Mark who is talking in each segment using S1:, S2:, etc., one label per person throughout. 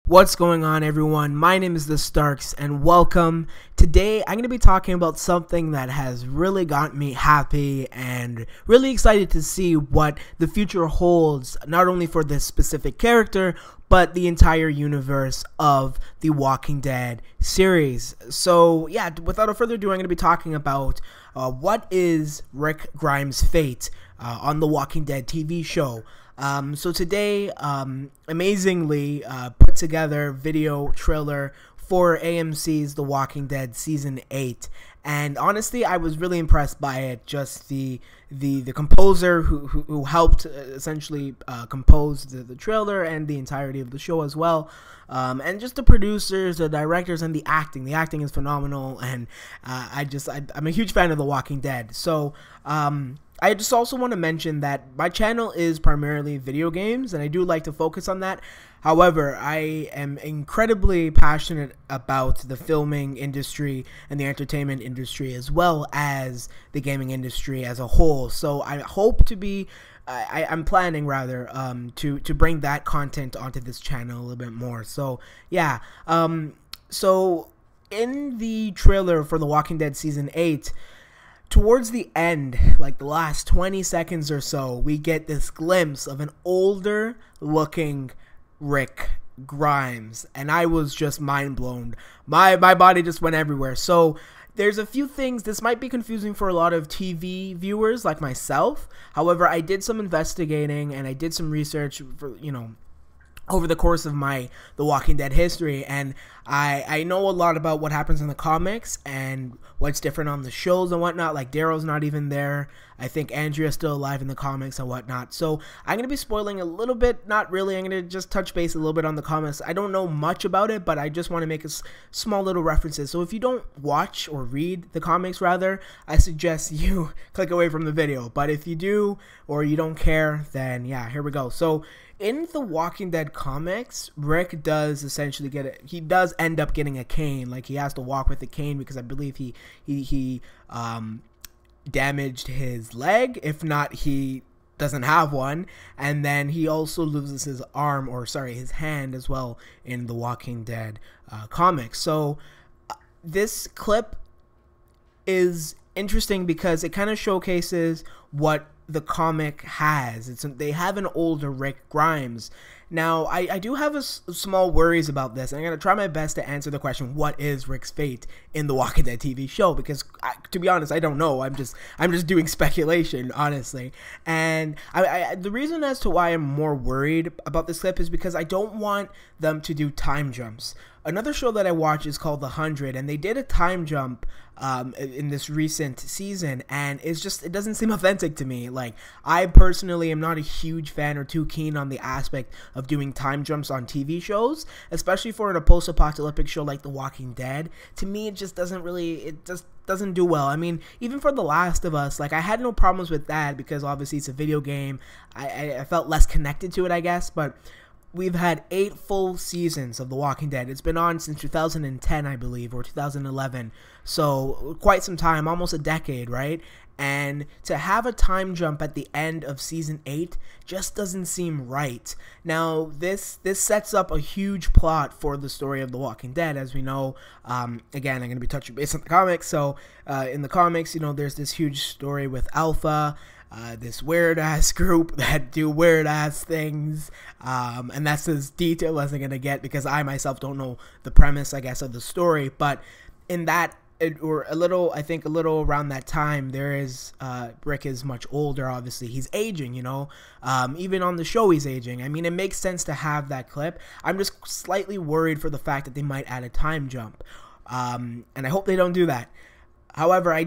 S1: What's going on, everyone? My name is TheStarkz and welcome. Today I'm going to be talking about something that has really got me happy and really excited to see what the future holds, not only for this specific character but the entire universe of the Walking Dead series. So yeah, without further ado, I'm going to be talking about what is Rick Grimes' fate on the Walking Dead TV show. So today, amazingly, put together video trailer for AMC's The Walking Dead Season 8. And honestly, I was really impressed by it. Just the composer who helped essentially compose the trailer and the entirety of the show as well. And just the producers, the directors, and the acting. The acting is phenomenal, and I'm a huge fan of The Walking Dead. So, I just also want to mention that my channel is primarily video games, and I do like to focus on that. However, I am incredibly passionate about the filming industry and the entertainment industry, as well as the gaming industry as a whole. So I hope to be, I'm planning rather, to bring that content onto this channel a little bit more. So yeah, so in the trailer for The Walking Dead Season 8, towards the end, like the last 20 seconds or so, we get this glimpse of an older looking Rick Grimes, and I was just mind blown. My body just went everywhere. So there's a few things. This might be confusing for a lot of TV viewers like myself. However, I did some investigating and I did some research for, over the course of my The Walking Dead history, and I know a lot about what happens in the comics and what's different on the shows and whatnot. Like, Daryl's not even there. I think Andrea's still alive in the comics and whatnot. So I'm going to be spoiling a little bit. Not really. I'm going to just touch base a little bit on the comics. I don't know much about it, but I just want to make a small little references. So if you don't watch or read the comics, rather, I suggest you click away from the video. But if you do, or you don't care, then yeah, here we go. So in the Walking Dead comics, Rick does essentially he does end up getting a cane. Like, he has to walk with a cane because I believe he damaged his leg. If not, he doesn't have one. And then he also loses his arm, or sorry, his hand as well in the Walking Dead comics. So this clip is interesting because it kind of showcases what the comic has. They have an older Rick Grimes. Now, I do have small worries about this, and I'm going to try my best to answer the question, what is Rick's fate in the Walking Dead TV show? Because, to be honest, I don't know. I'm just doing speculation, honestly. And the reason as to why I'm more worried about this clip is because I don't want them to do time jumps. Another show that I watch is called The 100, and they did a time jump in this recent season, and it doesn't seem authentic to me. Like, I personally am not a huge fan or too keen on the aspect of doing time jumps on TV shows, especially for a post-apocalyptic show like The Walking Dead. To me, it just doesn't do well. I mean, even for The Last of Us, like, I had no problems with that because obviously it's a video game. I felt less connected to it, I guess, but we've had 8 full seasons of The Walking Dead. It's been on since 2010, I believe, or 2011. So quite some time, almost a decade, right? And to have a time jump at the end of Season 8 just doesn't seem right. Now, this sets up a huge plot for the story of The Walking Dead, as we know. Again, I'm going to be touching base on the comics. So in the comics, there's this huge story with Alpha, this weird-ass group that do weird-ass things, and that's as detailed as I'm going to get because I myself don't know the premise, I guess, of the story. But in that, I think a little around that time, there is, Rick is much older, obviously. He's aging, even on the show he's aging. I mean, it makes sense to have that clip. I'm just slightly worried for the fact that they might add a time jump, and I hope they don't do that. However,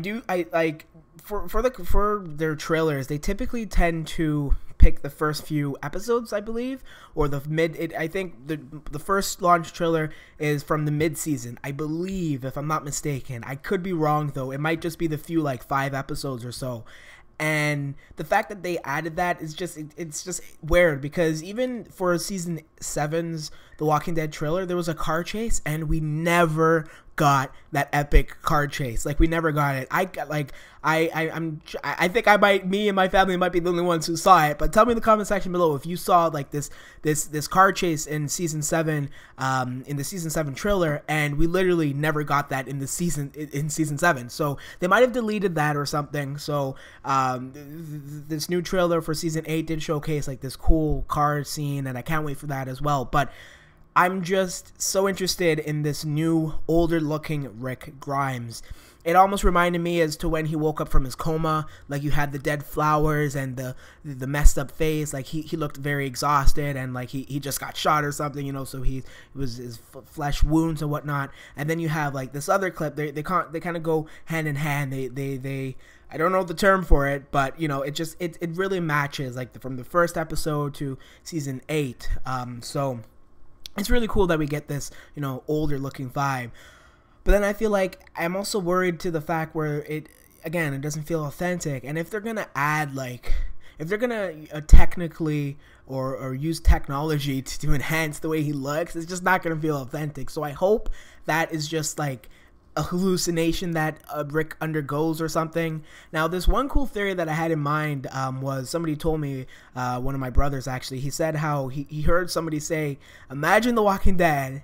S1: for their trailers, they typically tend to pick the first few episodes, I believe, or I think the first launch trailer is from the mid-season, I believe, if I'm not mistaken. I could be wrong, though. It might just be the few, like, 5 episodes or so. And the fact that they added that is it's just weird, because even for Season 7's The Walking Dead trailer, there was a car chase, and we never got that epic car chase. Like, we never got it. I think me and my family might be the only ones who saw it, but tell me in the comment section below if you saw like this car chase in season 7, in the season 7 trailer, and we literally never got that in season 7. So they might have deleted that or something. So this new trailer for season 8 did showcase like this cool car scene, and I can't wait for that as well. But I'm just so interested in this new, older looking Rick Grimes. It almost reminded me as to when he woke up from his coma. Like, you had the dead flowers and the messed up face. Like, he looked very exhausted, and like he just got shot or something, you know, so it was his flesh wounds and whatnot. And then you have like this other clip. They kind of go hand in hand. They I don't know the term for it, but you know, it really matches like from the first episode to season 8. So it's really cool that we get this, you know, older looking vibe. But then I feel like I'm also worried to the fact where it doesn't feel authentic. And if they're gonna add like, if they're gonna technically or use technology to enhance the way he looks, it's just not gonna feel authentic. So I hope that is just like a hallucination that Rick undergoes or something. Now, this one cool theory that I had in mind was, somebody told me, one of my brothers actually, he said how he heard somebody say, imagine The Walking Dead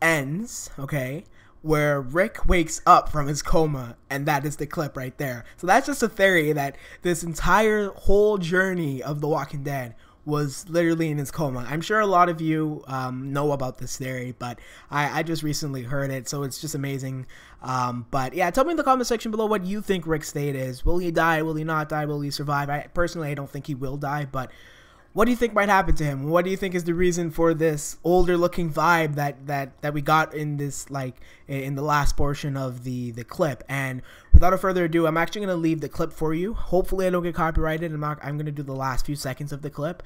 S1: ends, okay, where Rick wakes up from his coma, and that is the clip right there. So that's just a theory, that this entire whole journey of The Walking Dead was literally in his coma. I'm sure a lot of you know about this theory, but I just recently heard it, so it's just amazing. But yeah, tell me in the comment section below what you think Rick's fate is. Will he die? Will he not die? Will he survive? I don't think he will die, but what do you think might happen to him? What do you think is the reason for this older looking vibe that we got in this, like, in the last portion of the clip? And without further ado, I'm actually going to leave the clip for you. Hopefully I don't get copyrighted. I'm going to do the last few seconds of the clip,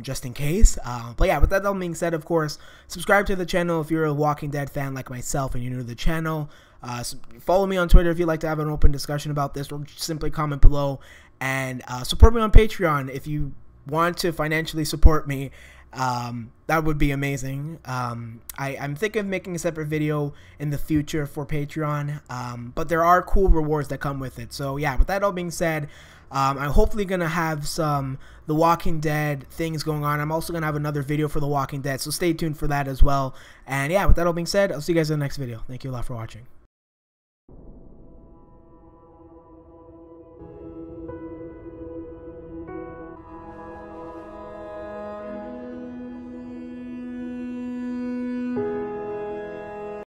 S1: just in case. But yeah, with that all being said, of course, subscribe to the channel if you're a Walking Dead fan like myself and you're new to the channel. Follow me on Twitter if you'd like to have an open discussion about this, or simply comment below. And support me on Patreon if you want to financially support me. That would be amazing. I'm thinking of making a separate video in the future for Patreon, but there are cool rewards that come with it. So yeah, with that all being said, I'm hopefully gonna have some The Walking Dead things going on. I'm also gonna have another video for The Walking Dead, so stay tuned for that as well. And yeah, with that all being said, I'll see you guys in the next video. Thank you a lot for watching.